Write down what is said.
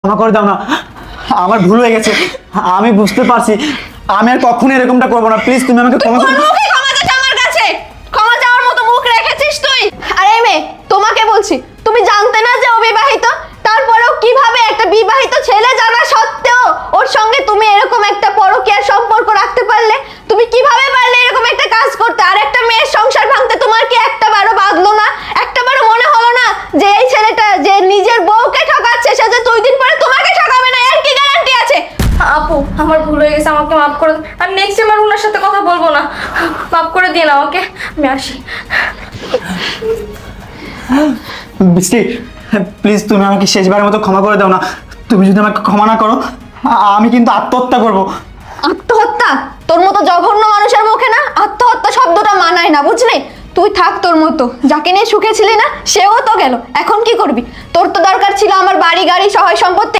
ক্ষমা করে দাও না, আমার ভুল হয়ে গেছে। আমি বুঝতে পারছি, আমি আর কখনো এরকমটা করবো না। প্লিজ তুমি আমাকে ক্ষমা করে দাও। ক্ষমা চাচ্ছ আমার কাছে? ক্ষমা চাওয়ার মতো মুখ রেখেছিস তুই? আরে মেয়ে, তোমাকে বলছি, তুমি জানতে না যে ও বিবাহিত? তারপরেও কিভাবে একটা বিবাহিত ছেলে জানা সত্ত্বেও ওর সঙ্গে তুমি এরকম একটা পরকীয়ার সম্পর্ক রাখতে পারলে? তুমি কিভাবে পারলে এরকম একটা কাজ করতে? আর একটা মেয়ের সংসার ভাঙতে তোমার কি একটাবারও বাঁধলো না? একটাবারও মনে হলো না যে এই ছেলেটা যে নিজের বউকে ঠকাচ্ছে সে যে 2 দিন পরে তোমাকে ঠকাবে না? এর কি গ্যারান্টি আছে? আপু, আমার ভুল হয়ে গেছে, আমাকে মাফ করে দাও। আর নেক্সট টাইম আর ওনার সাথে কথা বলবো না। মাফ করে দিন আমাকে, আমি আসি। বৃষ্টি, প্লিজ তুমি আমাকে শেষবারের মতো ক্ষমা করে দাও না। তুমি যদি আমাকে ক্ষমা না করো, আমি কিন্তু আত্মহত্যা করবো। আত্মহত্যা? তোর মতো জঘন্য মানুষের মুখে না আত্মহত্যা শব্দটা মানায় না, বুঝলি? তুই থাক তোর মতো, যাকে নিয়ে সুখে ছিলি না সেও তো গেল, এখন কি করবি? তোর তো দরকার ছিল আমার বাড়ি গাড়ি সহায় সম্পত্তি